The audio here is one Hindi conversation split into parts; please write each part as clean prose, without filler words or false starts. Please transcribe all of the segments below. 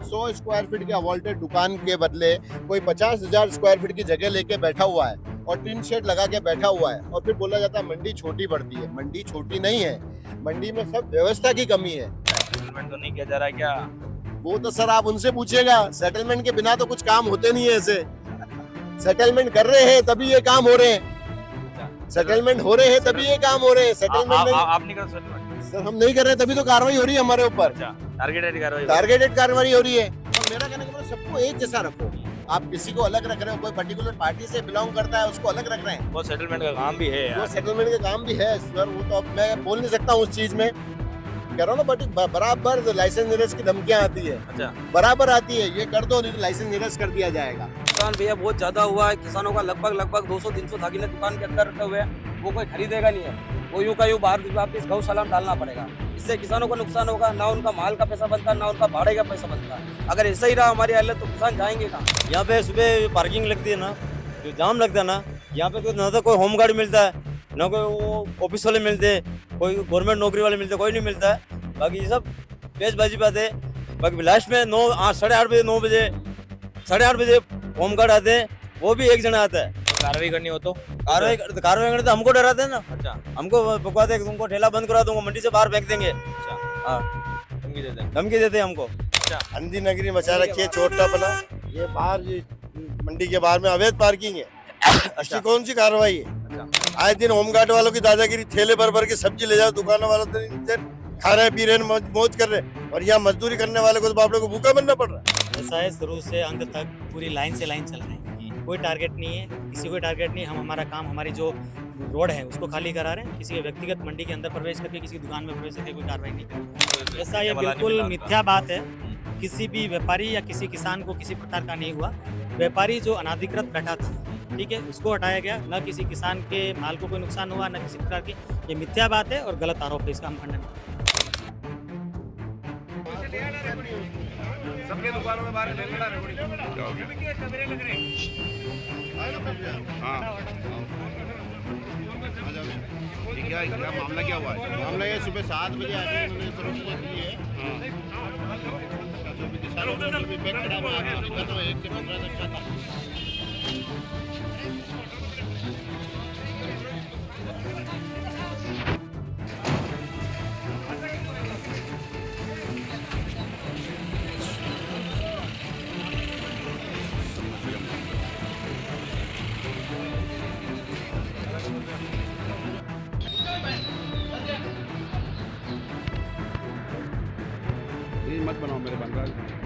100 स्क्वायर फीट के अवॉल्टेड दुकान के बदले कोई 50,000 स्क्वायर फीट की जगह लेके बैठा हुआ है और टिन शेड लगा के बैठा हुआ है, और फिर बोला जाता है मंडी छोटी पड़ती है। मंडी छोटी नहीं है, मंडी में सब व्यवस्था की कमी है। सेटलमेंट तो नहीं किया जा रहा है क्या? वो तो सर आप उनसे पूछिएगा, सेटलमेंट के बिना तो कुछ काम होते नहीं है ऐसे। सेटलमेंट कर रहे हैं तभी ये काम हो रहे हैं, सेटलमेंट हो रहे हैं तभी ये काम हो रहे हैं। सेटलमेंट नहीं, आप नहीं कर सेटलमेंट? सर हम नहीं कर रहे तभी तो कार्रवाई हो रही है हमारे ऊपर। अच्छा, टारगेटेड कार्रवाई। टारगेटेड कार्रवाई हो रही है। और मेरा कहने का मतलब सबको एक जैसा रखो। आप किसी को अलग रख रहे हो, कोई पर्टिकुलर पार्टी से बिलोंग करता है उसको अलग रख रहे हैं, वो सेटलमेंट का काम भी है वो यार। सेटलमेंट का काम भी है सर। वो तो अब मैं बोल नहीं सकता हूँ उस चीज में, कह रहा हूँ ना। बट बराबर लाइसेंस निरस्त की धमकियां आती है, अच्छा, बराबर आती है, ये कर दो नहीं तो लाइसेंस निरस्त कर दिया जाएगा। नुकसान भैया बहुत ज्यादा हुआ है किसानों का। लगभग 200-300 धागे दुकान के अंदर रखे हुए हैं, वो कोई खरीदेगा नहीं है। वो यूं का यूं बाहर वापिस गौशाला में डालना पड़ेगा। इससे किसानों को नुकसान होगा, ना उनका माल का पैसा बनता, ना उनका भाड़े का पैसा बनता। अगर ऐसा ही रहा हमारी हालत तो किसान जाएंगे कहाँ? यहाँ पे सुबह पार्किंग लगती है ना, जो जाम लगता है ना, यहाँ पे ना तो कोई होम गार्ड मिलता है, ना कोई वो ऑफिस वाले मिलते हैं, कोई गवर्नमेंट नौकरी वाले मिलते हैं, कोई नहीं मिलता है। बाकी ये सब पेचबाजी बात है। बाकी लास्ट में 8:30 बजे 9 बजे 8:30 बजे होम गार्ड आते हैं, वो भी एक जना आता है। कार्रवाई करनी हो तो कार्रवाई करते तो हमको डराते हैं ना, अच्छा, हमको बकवाते हैं कि तुमको ठेला बंद करा दूंगा, मंडी से बाहर फेंक देंगे। अच्छा, हाँ, धमकी देते हैं। धमकी देते हैं हमको। अच्छा, अंधी नगरी मचा रखी है, छोटा बना। ये बाहर मंडी के बाहर में अवैध पार्किंग है, अच्छी कौन सी कार्रवाई है? अच्छा, आए दिन होमगार्ड वालों की दादागिरी, ठेले भर भर के सब्जी ले जाओ, दुकानों वालों तो इनसे खा रहे पी रहे मौज कर रहे, और यहाँ मजदूरी करने वाले को तो बाप लोग को भूखा बनना पड़ रहा है। ऐसा है, शुरू से अंत तक पूरी लाइन से लाइन चल रही है। कोई टारगेट नहीं है, किसी को टारगेट नहीं। हम हमारा काम, हमारी जो रोड है उसको खाली करा रहे हैं। किसी के व्यक्तिगत मंडी के अंदर प्रवेश करके किसी की दुकान में प्रवेश करके कोई कार्रवाई नहीं करें। ऐसा ये बिल्कुल मिथ्या बात है। किसी भी व्यापारी या किसी किसान को किसी प्रकार का नहीं हुआ। व्यापारी जो अनाधिकृत बैठा था, ठीक है, उसको हटाया गया। न किसी किसान के माल को कोई नुकसान हुआ, न किसी प्रकार की। ये मिथ्या बात है और गलत आरोप है, इसका हम खंडन करते हैं। सबके दुकानों में बाहर क्या मामला क्या हुआ है? मामला ये सुबह 7 बजे आके उन्होंने सरोजी दी है, जो भी दिशा निर्देश भी बैक खड़ा हुआ है, तो 1 से 15 तक का था। मत बनाओ मेरे बन रहा है।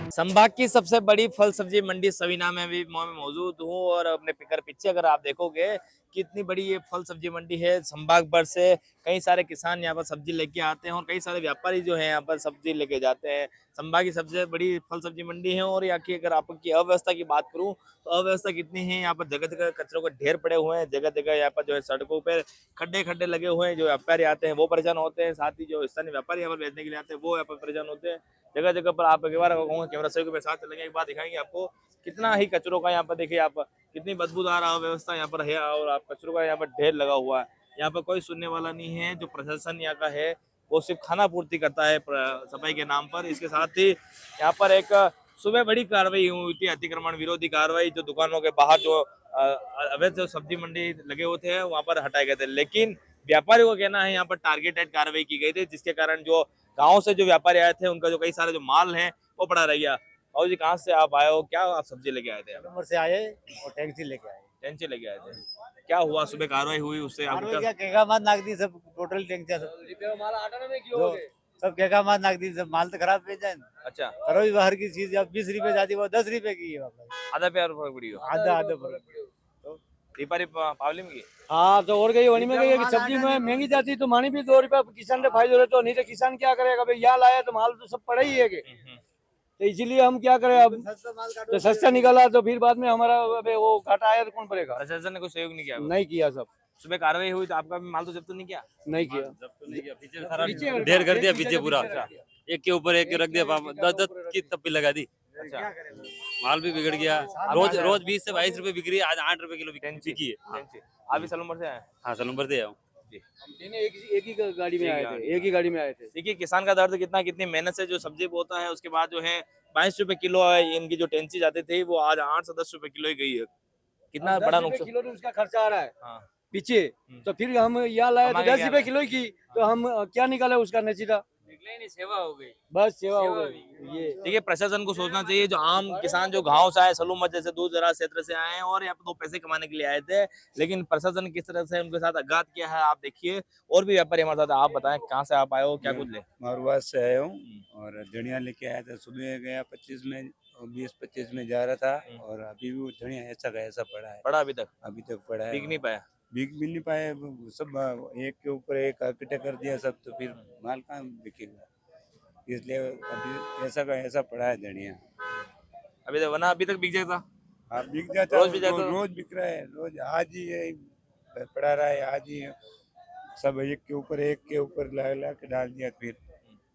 संभाग की सबसे बड़ी फल सब्जी मंडी सवीना में भी मैं मौजूद हूँ, और अपने पिकर पीछे अगर आप देखोगे कितनी बड़ी ये फल सब्जी मंडी है। संभाग भर से कई सारे किसान यहाँ पर सब्जी लेके आते हैं और कई सारे व्यापारी जो है यहाँ पर सब्जी लेके जाते हैं। संभाग की सबसे बड़ी फल सब्जी मंडी है। और यहाँ की अगर आपकी अव्यवस्था की बात करूँ तो अव्यवस्था कितनी है, यहाँ पर जगह जगह कचरों के ढेर पड़े हुए हैं, जगह जगह यहाँ पर जो है सड़कों पर खड्डे खड्डे लगे हुए हैं। जो व्यापारी आते हैं वो परेशान होते हैं, साथ ही जो स्थानीय व्यापारी यहाँ पर बेचने के लिए आते हैं वो यहाँ पर परेशान होते हैं। जगह जगह पर आप एक बार कहूँगा कैमरा सही के साथ चलेंगे, एक बार दिखाएंगे आपको कितना ही कचरों का यहाँ पर देखिए आप कितनी बदबूदार अव्यवस्था यहाँ पर है, और आप कचरों का यहाँ पर ढेर लगा हुआ है। यहाँ पर कोई सुनने वाला नहीं है। जो प्रशासन यहाँ का है वो सिर्फ खाना पूर्ति करता है सफाई के नाम पर। इसके साथ ही यहाँ पर एक सुबह बड़ी कार्रवाई हुई थी, अतिक्रमण विरोधी कार्रवाई, जो दुकानों के बाहर जो अवैध जो सब्जी मंडी लगे होते हैं वहां पर हटाए गए थे। लेकिन व्यापारियों का कहना है यहाँ पर टारगेटेड कार्रवाई की गई थी, जिसके कारण जो गाँव से जो व्यापारी आए थे उनका जो कई सारे जो माल है वो पड़ा रह गया। बाबू जी कहाँ से आप आए हो, क्या आप सब्जी लेके आए थे आप? नंबर से आए और टैक्सी लेके आए टेंची लेके आए थे, क्या हुआ सुबह कार्रवाई हुई उससे आपको क्या क्या? केगा मार नाक दी सब टोटल टैक्सी सब सब केगा मार नाक दी सब माल तो खराब भेज जाए अच्छा करो भी बाहर की चीज अब 20 रुपए जाती है वो 10 रुपए की है वापस आधा प्यार फर्क पड़ी हो आधा आधा फर्क रिपारी प्रॉब्लम की हाँ तो और गई होनी में गई कि सब्जी में महंगी जाती तो मानी भी 2 रुपए किसान ने फायदे रहे तो नहीं तो किसान क्या करेगा भाई यहाँ लाया तो माल तो सब पड़ा ही है कि तो इसीलिए हम क्या करें अब तो सस्ता निकला तो फिर बाद में हमारा अबे वो घाटा आया तो कौन पड़ेगा प्रशासन ने कोई सहयोग नहीं किया नहीं किया सब सुबह कार्रवाई हुई तो आपका भी माल तो जब्त नहीं किया? नहीं किया ढेर कर दिया पीछे पूरा एक के ऊपर एक रख दिया 10 की तप्पी लगा दी अच्छा माल भी बिगड़ गया रोज रोज 20 से 22 रुपए बिक्री है आज 8 रुपए किलो बिकी है टेंची आप भी सलूमर से आए? हाँ सलूमबर से आया हूँ एक ही गाड़ी में आए थे एक ही गाड़ी में आए थे देखिए किसान का दर्द कितना कितनी मेहनत से जो सब्जी बोता है उसके बाद जो है 22 रुपए किलो है इनकी जो टेंची जाती थी वो आज 8 से 10 रुपए किलो ही गई है कितना बड़ा नुकसान। किलो उसका खर्चा आ रहा है हाँ पीछे तो फिर हम यहाँ लाए तो हमारे 10 यहाँ रुपए किलो की तो हम क्या निकाले उसका नतीजा सेवा हो गई बस सेवा हो गई ये देखिए प्रशासन को सोचना चाहिए जो आम किसान जो गांव से आए सलूमत जैसे दूर दराज क्षेत्र से आए हैं और यहाँ पे 2 पैसे कमाने के लिए आए थे लेकिन प्रशासन किस तरह से उनके साथ आघात किया है आप देखिए। और भी व्यापारी हमारे साथ आप बताएं कहाँ से आप आए हो क्या कुछ ले? मारवाड़ से आया हूँ और धनिया लेके आया था सुबह गया 25 में 20-25 में जा रहा था और अभी भी वो धनिया ऐसा का ऐसा पड़ा है पड़ा अभी तक पड़ा है बिक नहीं पाया बिक भी नहीं पाए वो सब एक के ऊपर एक इकट्ठा कर दिया सब तो फिर माल कहाँ बिकेगा इसलिए अभी ऐसा का ऐसा पड़ा है धनिया अभी तक वरना अभी तक बिक जाता। हाँ बिक जाता रोज बिक जाता? रोज बिक रहा है रोज आज ही ये पड़ा रहा है आज ही सब एक के ऊपर ला के डाल दिया फिर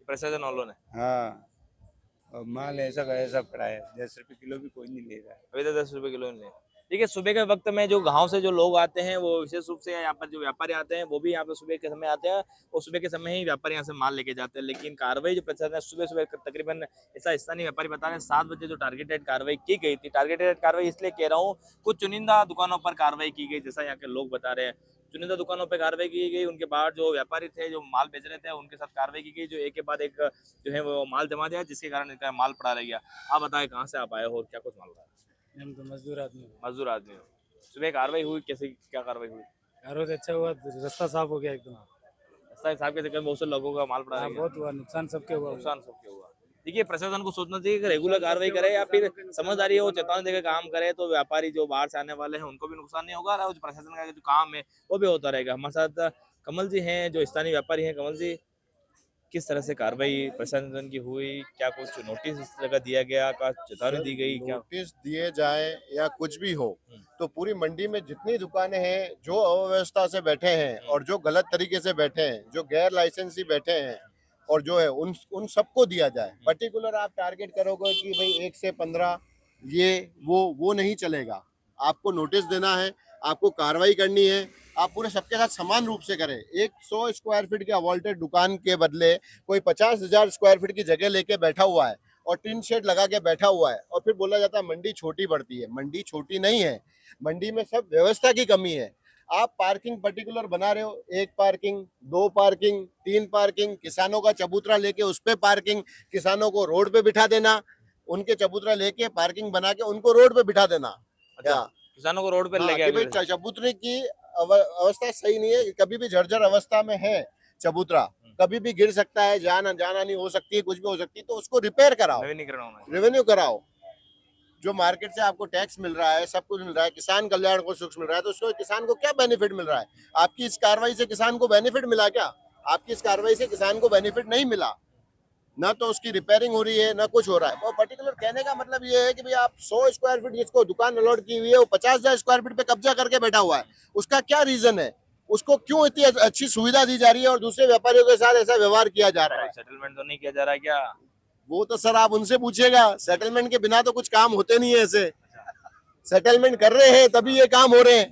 प्रशासन वालों ने हाँ और माल ऐसा का ऐसा पड़ा है 10 रुपए किलो भी कोई नहीं ले रहा है अभी तक 10 रुपए किलो नहीं। देखिए सुबह के वक्त में जो गांव से जो लोग आते हैं वो विशेष रूप से यहाँ पर जो व्यापारी आते हैं वो भी यहाँ पर सुबह के समय आते हैं और सुबह के समय ही व्यापारी यहाँ से माल लेके जाते हैं लेकिन कार्रवाई जो प्रशासन है सुबह सुबह तकरीबन ऐसा स्थानीय व्यापारी बता रहे हैं 7 बजे जो टारगेटेड कार्रवाई की गई थी। टारगेटेड कार्रवाई इसलिए कह रहा हूँ कुछ चुनिंदा दुकानों पर कार्रवाई की गई जैसा यहाँ के लोग बता रहे हैं चुनिंदा दुकानों पर कार्रवाई की गई उनके बाद जो व्यापारी थे जो माल बेच रहे थे उनके साथ कार्रवाई की गई जो एक के बाद एक जो है वो माल जमा दिया जिसके कारण इनका माल पड़ा रह गया। आप बताएं कहाँ से आप आए हो और क्या कुछ माल रहा है? हम तो मजदूर आदमी मजदूर आदमी हो सुबह कार्रवाई हुई कैसे क्या कार्रवाई हुई? रोज अच्छा हुआ रास्ता साफ हो गया एकदम साहब के चक्कर में बहुत से लोगों का माल पड़ा रह गया बहुत हुआ नुकसान सबके हुआ नुकसान सबके हुआ। देखिए प्रशासन को सोचना चाहिए कि रेगुलर कार्रवाई करे या फिर समझदारी हो चेतावनी देकर काम करे तो व्यापारी जो बाहर से आने वाले हैं उनको भी नुकसान नहीं होगा और प्रशासन का जो काम है वो भी होता रहेगा। हमारे साथ कमल जी हैं जो स्थानीय व्यापारी हैं। कमल जी किस तरह से कार्रवाई प्रशासन की हुई क्या कुछ नोटिस इस तरह का दिया गया का चेतावनी दी गई क्या? नोटिस दिए जाए या कुछ भी हो तो पूरी मंडी में जितनी दुकानें हैं जो अव्यवस्था से बैठे हैं और जो गलत तरीके से बैठे हैं जो गैर लाइसेंसी बैठे हैं और जो है उन सबको दिया जाए। पर्टिकुलर आप टारगेट करोगे कि भाई 1 से 15 ये वो नहीं चलेगा। आपको नोटिस देना है आपको कार्रवाई करनी है आप पूरे सबके साथ समान रूप से करें। 100 स्क्वायर फीट के अवॉल्टेड दुकान के बदले कोई 50,000 स्क्वायर फीट की जगह लेके बैठा हुआ है और टिन शेड लगा के बैठा हुआ है और फिर बोला जाता है मंडी छोटी पड़ती है। मंडी छोटी नहीं है, मंडी में सब व्यवस्था की कमी है। आप पार्किंग पर्टिकुलर बना रहे हो 1 पार्किंग 2 पार्किंग 3 पार्किंग किसानों का चबूतरा लेके उस पे पार्किंग किसानों को रोड पे बिठा देना उनके चबूतरा लेके पार्किंग बना के उनको रोड पे बिठा देना। अच्छा किसानों को रोड पर हाँ, लेके कि भाई चबूतरे की अवस्था सही नहीं है कभी भी जर्जर अवस्था में है चबूतरा कभी भी गिर सकता है जान नहीं हो सकती है कुछ भी हो सकती है तो उसको रिपेयर कराओ रेवेन्यू कराओ। जो मार्केट से आपको टैक्स मिल रहा है सब कुछ मिल रहा है किसान कल्याण को सुख मिल रहा है तो उसको किसान को क्या बेनिफिट मिल रहा है? आपकी इस कार्रवाई से किसान को बेनिफिट मिला क्या? आपकी इस कार्रवाई से किसान को बेनिफिट नहीं मिला ना तो उसकी रिपेयरिंग हो रही है ना कुछ हो रहा है। और पर्टिकुलर कहने का मतलब ये है कि भाई आप 100 स्क्वायर फीट जिसको दुकान अलॉट की हुई है वो 50,000 स्क्वायर फीट पे कब्जा करके बैठा हुआ है। उसका क्या रीजन है? उसको क्यों इतनी अच्छी सुविधा दी जा रही है और दूसरे व्यापारियों के साथ ऐसा व्यवहार किया जा रहा है? सेटलमेंट तो नहीं किया जा रहा है क्या? वो तो सर आप उनसे पूछिएगा। सेटलमेंट के बिना तो कुछ काम होते नहीं है। ऐसे सेटलमेंट कर रहे हैं तभी ये काम हो रहे हैं।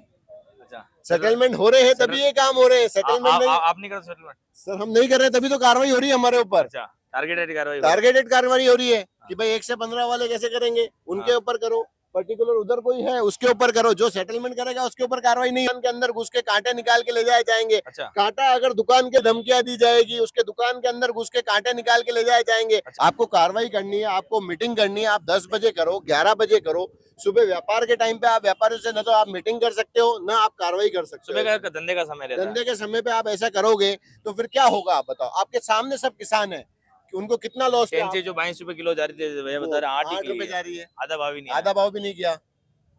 अच्छा सेटलमेंट हो रहे हैं तभी ये काम हो रहे हैं। सेटलमेंट नहीं आप नहीं कर सेटलमेंट सर हम नहीं कर रहे तभी तो कार्रवाई हो रही है हमारे ऊपर। अच्छा टारगेटेड कार्रवाई टारगेटेड कार्रवाई हो रही है कि भाई 1 से 15 वाले कैसे करेंगे उनके ऊपर करो पर्टिकुलर उधर कोई है उसके ऊपर करो, जो सेटलमेंट करेगा उसके ऊपर कार्रवाई नहीं। दुकान के अंदर घुस के कांटे निकाल के ले जाए जाएंगे। अच्छा कांटा अगर दुकान के धमकियां दी जाएगी, उसके दुकान के अंदर घुस के कांटे निकाल के ले जाए जाएंगे। अच्छा। आपको कार्रवाई करनी है, आपको मीटिंग करनी है, आप 10 बजे करो, 11 बजे करो। सुबह व्यापार के टाइम पे आप व्यापारियों से न तो आप मीटिंग कर सकते हो, न आप कार्रवाई कर सकते सुबह हो। का धंधे का समय रहता है। धंधे के समय पे आप ऐसा करोगे तो फिर क्या होगा आप बताओ। आपके सामने सब किसान है कि उनको कितना लॉस किया। कैंची जो 22 रुपए किलो जा रही थी भैया बता रहे 8 ही 8 की रुपए है। जा रही है, आधा भाव ही नहीं आधा भाव भी नहीं किया।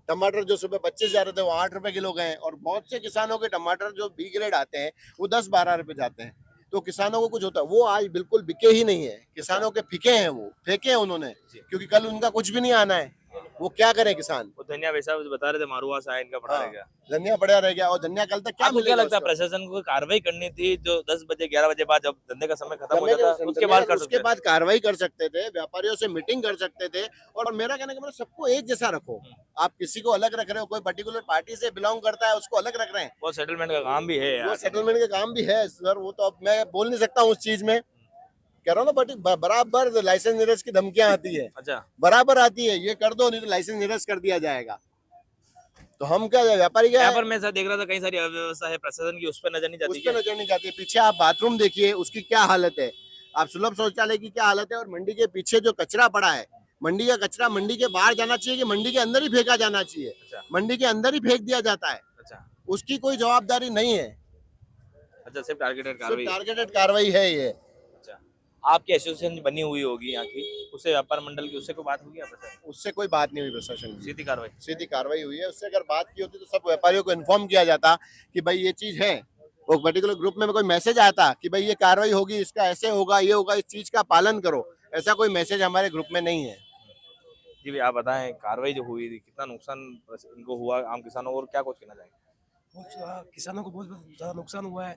टमाटर जो सुबह 25 जा रहे थे वो 8 रुपए किलो गए, और बहुत से किसानों के टमाटर जो बी ग्रेड आते हैं वो 10-12 रुपए जाते हैं। तो किसानों को कुछ होता है, वो आज बिल्कुल बिके ही नहीं है। किसानों के फिके हैं, वो फेंके हैं उन्होंने, क्योंकि कल उनका कुछ भी नहीं आना है। वो क्या करे किसान। वो धनिया वैसा बता रहे थे मारुआ सा है, इनका पड़ा हाँ। रहेगा। धनिया पड़ा रह गया, और धनिया कल तक क्या आपको क्या मिलेगा लगता है उसको? प्रशासन को कार्रवाई करनी थी जो 10 बजे 11 बजे बाद जब धंधे का समय खत्म हो धनिया जाता के- उसके बाद कर उसके सकते बाद कार्रवाई कर सकते थे, व्यापारियों से मीटिंग कर सकते थे। और मेरा कहने का मतलब सबको एक जैसा रखो। आप किसी को अलग रख रहे हो, कोई पर्टिकुलर पार्टी से बिलोंग करता है उसको अलग रख रहे हैं, वो सेटलमेंट का काम भी है वो यार। सेटलमेंट का काम भी है सर। वो तो अब मैं बोल नहीं सकता हूँ उस चीज में, कह रहा हूँ ना। बट बराबर लाइसेंस निरस्त की धमकियां आती है, अच्छा बराबर आती है, ये कर दो नहीं तो लाइसेंस निरस्त कर दिया जाएगा। तो हम क्या व्यापारी क्या यहाँ है, पर मैं ऐसा देख रहा था कई सारी अव्यवस्था है प्रशासन की, उस पर नजर नहीं उस जाती पर क्या? नजर नहीं जाती। पीछे आप बाथरूम देखिए उसकी क्या हालत है, आप सुलभ शौचालय की क्या हालत है, और मंडी के पीछे जो कचरा पड़ा है, मंडी का कचरा मंडी के बाहर जाना चाहिए कि मंडी के अंदर ही फेंका जाना चाहिए? अच्छा मंडी के अंदर ही फेंक दिया जाता है, अच्छा उसकी कोई जवाबदारी नहीं है। अच्छा सिर्फ टारगेटेड सिर्फ कार्रवाई। टारगेटेड कार्रवाई है ये। अच्छा आपकी एसोसिएशन बनी हुई होगी यहाँ की, उससे व्यापार मंडल की उससे कोई बात होगी आपस में? उससे कोई बात नहीं हुई प्रशासन की, सीधी कार्रवाई। सीधी कार्रवाई हुई है। उससे अगर बात की होती तो सब व्यापारियों को इन्फॉर्म किया जाता कि भाई ये चीज है। वो पर्टिकुलर ग्रुप में कोई मैसेज आता कि भाई ये कार्रवाई होगी, इसका ऐसे होगा, ये होगा, इस चीज का पालन करो। ऐसा कोई मैसेज हमारे ग्रुप में नहीं है। जी भैया आप बताएं कार्रवाई जो हुई थी कितना नुकसान इनको हुआ आम किसानों को, और क्या कुछ कहना चाहेंगे? किसानों को बहुत ज़्यादा नुकसान हुआ है।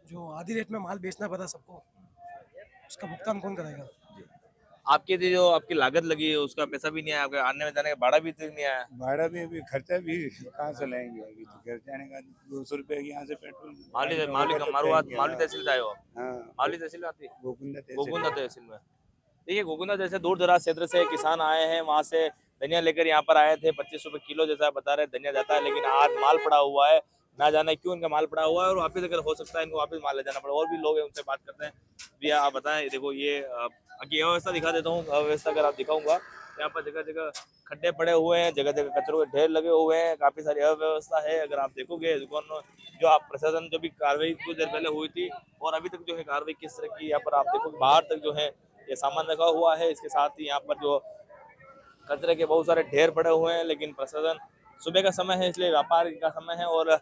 जो आधी रेट में माल बेचना पड़ा सबको, उसका भुगतान कौन करेगा? आपकी जो आपकी लागत लगी है उसका पैसा भी नहीं आया, आपके आने में जाने का भाड़ा भी तक नहीं आया। भाड़ा भी अभी खर्चा भी कहाँ से लाएंगे। अभी तो घर जाने का 200 रुपए यहाँ से पेट्रोल माली का मारुआ माली तहसील से आए हो आप? हाँ माली तहसील में आती है? गोकुंदा तहसील। गोकुंदा तहसील में। देखिए गोकुंदा जैसे दूर दराज क्षेत्र से किसान आए हैं, वहाँ से धनिया लेकर यहाँ पर आए थे। 25 रुपए किलो जैसा बता रहे धनिया जाता है, लेकिन आज माल पड़ा हुआ है, ना जाने क्यों इनका माल पड़ा हुआ है, और वापस अगर हो सकता है इनको वापस माल ले जाना पड़े। और भी लोग हैं उनसे बात करते हैं। भैया आप बताएं, देखो ये की अव्यवस्था दिखा देता हूँ। अव्यवस्था अगर आप दिखाऊंगा यहाँ पर जगह जगह खड्डे पड़े हुए हैं, जगह जगह कचरों के ढेर लगे हुए हैं, काफी सारी अव्यवस्था है। अगर आप देखोगे दुकान जो आप प्रशासन जो भी कार्रवाई कुछ देर पहले हुई थी और अभी तक जो है कार्रवाई किस तरह की, यहाँ पर आप देखोगे बाहर तक जो है ये सामान रखा हुआ है। इसके साथ ही यहाँ पर जो कचरे के बहुत सारे ढेर पड़े हुए हैं, लेकिन प्रशासन सुबह का समय है इसलिए व्यापार का समय है, और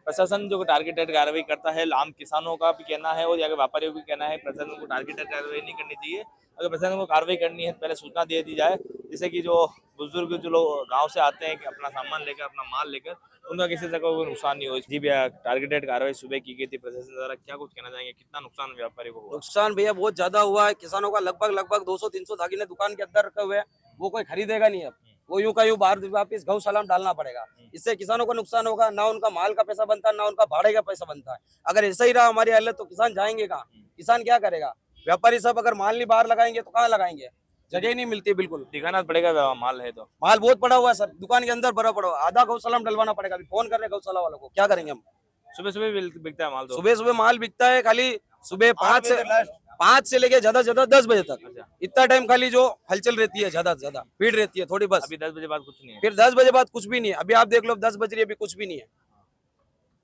प्रशासन जो टारगेटेड कार्रवाई करता है। आम किसानों का भी कहना है और यहाँ के व्यापारियों का भी कहना है प्रशासन को टारगेटेड कार्रवाई नहीं करनी चाहिए। अगर प्रशासन को कार्रवाई करनी है तो पहले सूचना दे दी जाए, जिससे कि जो बुजुर्ग जो लोग गांव से आते हैं कि अपना सामान लेकर अपना माल लेकर, उनका किसी तरह का कोई नुकसान नहीं हो। जी भैया टारगेटेड कार्रवाई सुबह की गई थी प्रशासन द्वारा, क्या कुछ कहना चाहेंगे, कितना नुकसान व्यापारी को हुआ? नुकसान भैया बहुत ज्यादा हुआ है। किसानों का लगभग 200-300 दागिने दुकान के अंदर रखे हुए हैं, वो कोई खरीदेगा नहीं। अब वो यूं का यूं बाहर वापिस गौशाला में डालना पड़ेगा। इससे किसानों को नुकसान होगा, ना उनका माल का पैसा बनता है, ना उनका भाड़े का पैसा बनता है। अगर ऐसा ही रहा हमारी हालत तो किसान जाएंगे कहाँ? किसान क्या करेगा? व्यापारी सब अगर माल नहीं बाहर लगाएंगे तो कहाँ लगाएंगे? जगह ही नहीं मिलती बिल्कुल। दिखाना पड़ेगा माल है तो। माल बहुत पड़ा हुआ है सर, दुकान के अंदर भरा पड़ा हुआ, आधा गौशाला में डलवाना पड़ेगा। अभी फोन कर रहे हैं गौशाला वालों को, क्या करेंगे हम? सुबह सुबह बिकता है माल तो। सुबह सुबह माल बिकता है, खाली सुबह 5 से लेके ज्यादा से ज्यादा 10 बजे तक, अच्छा। इतना टाइम खाली जो हलचल रहती है, ज्यादा से ज्यादा भीड़ रहती है थोड़ी बस। अभी 10 बजे बाद कुछ नहीं है। फिर 10 बजे बाद कुछ भी नहीं है। अभी आप देख लो 10 बज रही है, अभी कुछ भी नहीं है।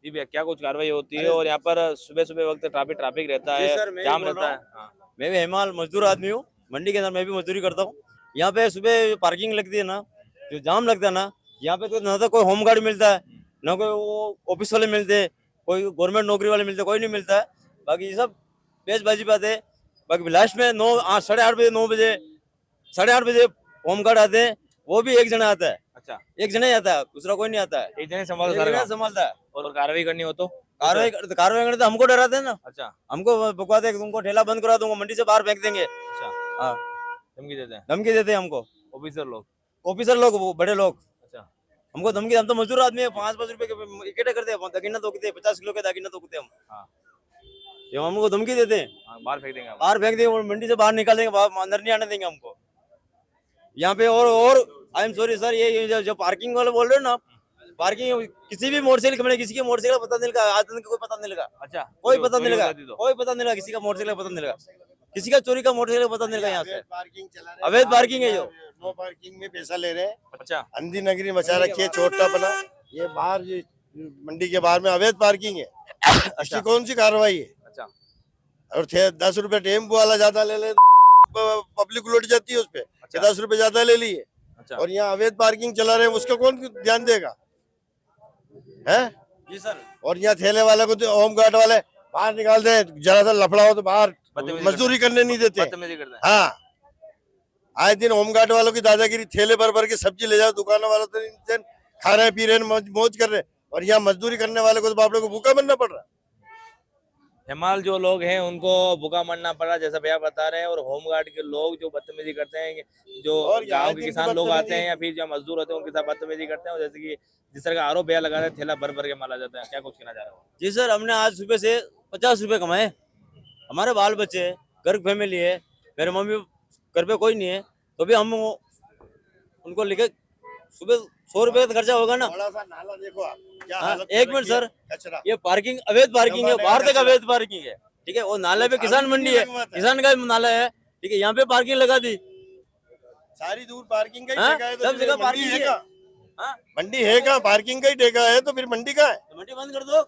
जी भैया क्या कुछ कार्रवाई होती है? और यहाँ पर सुबह सुबह वक्त ट्रैफिक रहता जी है, सर, मैं जाम बोल रहता रहा है। हूँ। हाँ। मैं भी हेमाल मजदूर आदमी हूँ, मंडी के अंदर मैं भी मजदूरी करता हूँ। यहाँ पे सुबह पार्किंग लगती है ना, जो जाम लगता है ना, यहाँ पे तो ना तो कोई होम गार्ड मिलता है, ना कोई वो ऑफिस वाले मिलते हैं, कोई गवर्नमेंट नौकरी वाले मिलते, कोई नहीं मिलता है। बाकी ये सब पेशबाजी बात है। बाकी लास्ट में 8:30 बजे 9 बजे 8:30 बजे होम गार्ड आते हैं, वो भी एक जना आता है। अच्छा एक जना ही आता है, दूसरा कोई नहीं आता है। एक जने एक संभाल जना संभालता है। और कार्रवाई करनी हो तो कार्रवाई करने तो हमको डराते हैं ना, अच्छा हमको बकवाते हैं कि तुमको ठेला बंद करा दूंगा, मंडी से बाहर फेंक देंगे। अच्छा हाँ, धमकी देते हैं धमकी देते हैं हमको ऑफिसर लोग। ऑफिसर लोग, वो बड़े लोग अच्छा हमको धमकी। हम तो मजदूर आदमी है, 5-5 रुपए के इकट्ठे करते हैं, दागिना तोड़ते हैं, 50 किलो के दागिना तोड़ते हैं हम। हाँ। ये हमको धमकी देते हैं, हाँ, बाहर फेंक देंगे आप। बाहर फेंक देंगे, मंडी से बाहर निकाल देंगे, अंदर नहीं आने देंगे हमको यहाँ पे। और आई एम सॉरी सर, ये जो पार्किंग वाले बोल रहे हो ना, पार्किंग किसी भी मोटरसाइकिल खड़े, किसी के मोटरसाइकिल का पता नहीं लगा, आज तक कोई पता नहीं लगा, अच्छा कोई पता नहीं चोरी लगा, होती तो। कोई पता नहीं लगा, किसी का मोटरसाइकिल का पता नहीं लगा, किसी का चोरी का मोटरसाइकिल का पता नहीं लगा यहाँ से। पार्किंग चला रहे हैं, अवैध पार्किंग है जो। नो पार्किंग में पैसा ले रहे हैं, अच्छा अंधी नगरी मचा रखी है, छोटा बना। ये बाहर ये मंडी के बाहर में अवैध पार्किंग है, इसकी कौन सी कार्रवाई है? अच्छा और 10 रुपए टेम्पो वाला ज्यादा ले ले, पब्लिक लौट जाती है उस पे, अच्छा 10 रुपए ज्यादा ले लिए, अच्छा और यहाँ अवैध पार्किंग चला रहे हैं, उसका कौन ध्यान देगा? है जी सर, और यहाँ ठेले वाले को तो होम गार्ड वाले बाहर निकाल दे, जरा सा लफड़ा हो तो बाहर बदतमीजी मजदूरी करने नहीं देते। बदतमीजी करता है। हाँ, आए दिन होमगार्ड वालों की दादागिरी, ठेले भर भर के सब्जी ले जाओ, दुकानों वालों तो इंसान खा रहे हैं, पी रहे हैं, मौज कर रहे हैं, और यहाँ मजदूरी करने वाले को तो बाप रे को भूखा बनना पड़ रहा है। हिमाल जो लोग हैं उनको भूखा मरना पड़ा जैसा भैया बता रहे हैं, और होमगार्ड के लोग जो बदतमीजी करते हैं, जो और यहाँ गांव के दिन की किसान लोग आते हैं बदतमीजी। या फिर जो मजदूर होते हैं उनके साथ बदतमीजी करते हैं, और जैसे कि जिस तरह का आरोप भैया लगा रहे हैं, ठेला भर भर के माला जाता है, क्या कुछ कहना चाह रहे हो? जी सर, हमने आज सुबह से 50 रुपए कमाए, हमारे बाल बच्चे हैं, घर की फैमिली है, मेरे मम्मी घर पे कोई नहीं है, तो भी हम उनको लेके सुबह 100 रुपए का खर्चा होगा ना। थोड़ा सा नाला देखो आप, क्या हाँ, हालत एक कर मिनट रखी है, सर, कचरा। ये पार्किंग अवैध पार्किंग है, जमाने का बाहर तक कचरा। अवैध पार्किंग है, ठीक है, वो नाले पे किसान मंडी है, किसान का नाला है, ठीक है, यहाँ पे पार्किंग लगा दी। सारी दूर पार्किंग का ही हाँ, ठेका है, तो सब फिर जगह मंडी पार्किंग है है। कहाँ? हाँ, मंडी है कहाँ? पार्किंग का ही ठेका है तो फिर मंडी कहाँ है? तो मंडी बंद कर दो।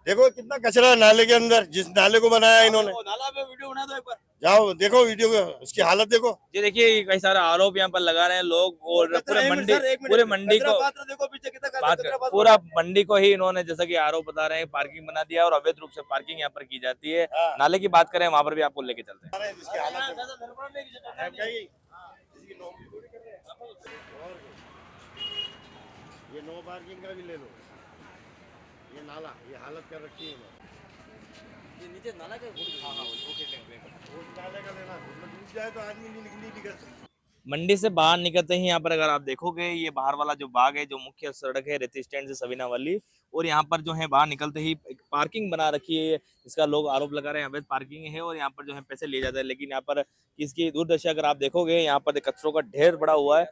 देखो कितना कचरा है नाले के अंदर, जिस नाले को बनाया इन्होंने। वो नाला पे वीडियो बना दो एक बार। जाओ देखो वीडियो को, उसकी हालत देखो। ये देखिए कई सारे आरोप यहाँ पर लगा रहे हैं लोग, और कचरा, पूरे एक मिनट मंडी सर, एक मिनट, पूरे मंडी कचरा को पात्र देखो पीछे कितना बात कचरा कर, पात्र। पूरा मंडी को ही इन्होंने जैसा कि आरोप बता रहे हैं पार्किंग बना दिया, और अवैध रूप से पार्किंग यहाँ पर की जाती है। हाँ। नाले की बात करें वहां पर भी आपको लेके चलते हैं। इसकी हालत देखो। है क्या ये? किसी की नौकरी थोड़ी कर रहे हैं। और ये नो पार्किंग का भी ले लो, ये नाला, ये हालत कर रखी है इन्होंने। नीचे नाला के उस नाले का लेना, उसमें डूब जाए तो आदमी नहीं कर सकता। मंडी से बाहर निकलते ही यहाँ पर अगर आप देखोगे, ये बाहर वाला जो बाग है, जो मुख्य सड़क है रेती स्टैंड से सवीना वाली, और यहाँ पर जो है बाहर निकलते ही एक पार्किंग बना रखी है, इसका लोग आरोप लगा रहे हैं अवैध पार्किंग है, और यहाँ पर जो है पैसे लिए जाते हैं। लेकिन यहाँ पर इसकी दूरदर्शी अगर आप देखोगे, यहाँ पर कचरों का ढेर पड़ा हुआ है,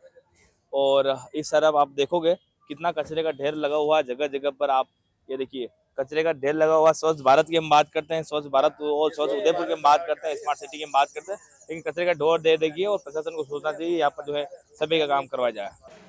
और इस तरफ आप देखोगे कितना कचरे का ढेर लगा हुआ है जगह जगह पर। आप ये देखिए कचरे का ढेर लगा हुआ। स्वच्छ भारत की हम बात करते हैं, स्वच्छ भारत और स्वच्छ उदयपुर की हम बात करते हैं, स्मार्ट सिटी की हम बात करते हैं, लेकिन कचरे का ढेर दे देखिए, और प्रशासन को सोचना चाहिए यहाँ पर जो है सभी का काम करवाया जाए।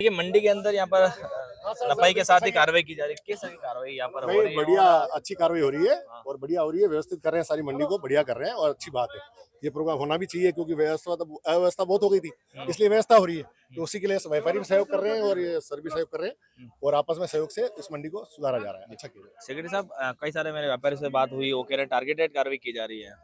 ये मंडी के अंदर यहाँ पर नपाई के साथ ही कार्रवाई की जा रही है। किस तरह की कार्रवाई यहाँ पर हो नहीं रही है? बढ़िया, अच्छी कार्रवाई हो रही है और बढ़िया हो रही है, व्यवस्थित कर रहे हैं, सारी मंडी को बढ़िया कर रहे हैं और अच्छी बात है। ये प्रोग्राम होना भी चाहिए क्योंकि अव्यवस्था बहुत हो गई थी, इसलिए व्यवस्था हो रही है, तो उसी के लिए व्यापारी भी सहयोग कर रहे हैं और ये सर भी सहयोग कर रहे हैं, और आपस में सहयोग से इस मंडी को सुधारा जा रहा है। अच्छा किया है। सेक्रेटरी साहब, कई सारे मेरे व्यापारी से बात हुई, वो कह रहे हैं टारगेटेड कार्रवाई की जा रही है।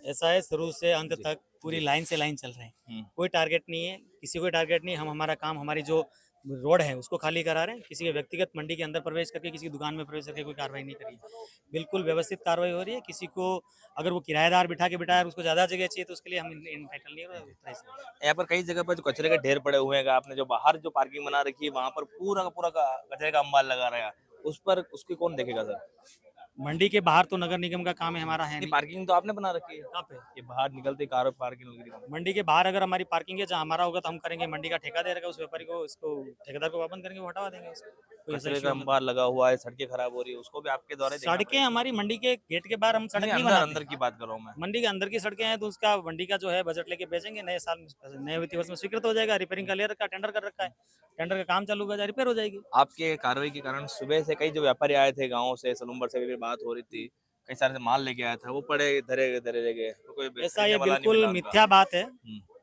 ऐसा है, शुरू से अंत तक पूरी लाइन से लाइन चल रहे हैं, कोई टारगेट नहीं है, किसी को टारगेट नहीं। हम हमारा काम, हमारी जो रोड है उसको खाली करा रहे हैं, किसी के व्यक्तिगत मंडी के अंदर प्रवेश करके, किसी की दुकान में प्रवेश करके कोई कार्रवाई नहीं करी है। बिल्कुल व्यवस्थित कार्रवाई हो रही है। किसी को अगर वो किराएदार बिठा के बिठाया, उसको ज्यादा जगह चाहिए, तो उसके लिए हम इनफाइटल नहीं हो रहे। यहाँ पर कई जगह पर जो कचरे के ढेर पड़े हुए हैं, आपने जो बाहर जो पार्किंग बना रखी है वहां पर पूरा का पूरा कचरे का अंबार लगा रहा है, उस पर उसकी कौन देखेगा सर? मंडी के बाहर तो नगर निगम का काम है, हमारा है नहीं। पार्किंग तो आपने बना रखी है, कहाँ पे? ये बाहर निकलते कार पार्किंग लग रही है। मंडी के बाहर अगर हमारी पार्किंग है, जहाँ हमारा होगा तो हम करेंगे। मंडी का ठेका दे रहेगा उस व्यापारी को, इसको ठेकेदार को वापस करेंगे, वो हटवा देंगे उसको। कोई ऐसा कचरे issue का नहीं। अंबार लगा हुआ है, सड़कें खराब हो रही है, उसको भी आपके द्वारा देखना सड़कें हमारी मंडी के गेट के बाहर हम सड़क पड़ेगा। नहीं अंदर बनाते। अंदर की बात कर रहा हूँ मैं। मंडी के अंदर की सड़कें हैं तो उसका मंडी का जो है बजट लेके बेचेंगे। नए साल नए वित्तीय वर्ष में स्वीकृत हो जाएगा। रिपेयरिंग का ले रखा, टेंडर कर रखा है, टेंडर का काम चालू होगा, रिपेयर हो जाएगी। आपके कार्रवाई के कारण सुबह से कई जो व्यापारी आए थे गाँव से, सलूम्बर से भी बात हो रही थी, कई सारे माल लेके आया था, वो पड़े धरे धरे गए, तो कोई ऐसा ये खरीदने वाला नहीं बिल्कुल मिला उनका। मिथ्या बात है।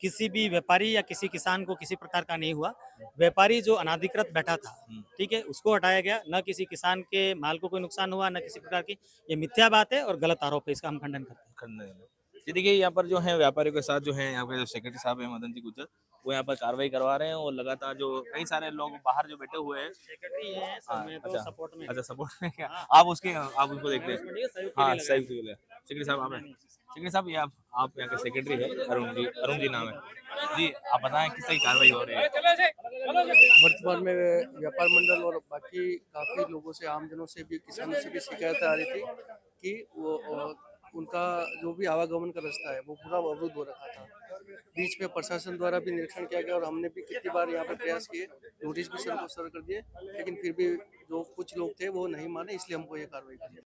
किसी भी व्यापारी या किसी किसान को किसी प्रकार का नहीं हुआ। व्यापारी जो अनाधिकृत बैठा था, ठीक है, उसको हटाया गया। न किसी किसान के माल को कोई नुकसान हुआ, न किसी प्रकार की, ये मिथ्या बात है और गलत आरोप है, इसका हम खंडन करते हैं। ये देखिए यहाँ पर जो है व्यापारियों के साथ जो है यहाँ पे जो सेक्रेटरी साहब है मदन जी गुज्जर, वो यहाँ पर कार्रवाई करवा रहे हैं और लगातार जो कई सारे लोग बाहर जो बैठे हुए हैं। सेक्रेटरी है हाँ, सब में तो अच्छा सपोर्ट में अच्छा सपोर्ट में क्या हाँ। आप उसको देखते हैं। हाँ सही सेक्रेटरी साहब आप हैं। सेक्रेटरी साहब ये आप यहाँ के सेक्रेटरी है अरुण जी नाम है जी। आप बताएं किस तरह की कार्रवाई हो रही है। वर्तमान में व्यापार मंडल और बाकी काफी लोगों से, आमजनों से भी, किसानों से भी शिकायत आ रही थी कि वो उनका जो भी आवागमन का रास्ता है वो पूरा अवरुद्ध हो रखा था। बीच में प्रशासन द्वारा भी निरीक्षण किया गया और हमने भी कितनी बार यहाँ पे प्रयास किए, नोटिस भी सर्व कर दिए, लेकिन फिर भी जो कुछ लोग थे वो नहीं माने, इसलिए हमको ये कार्रवाई की।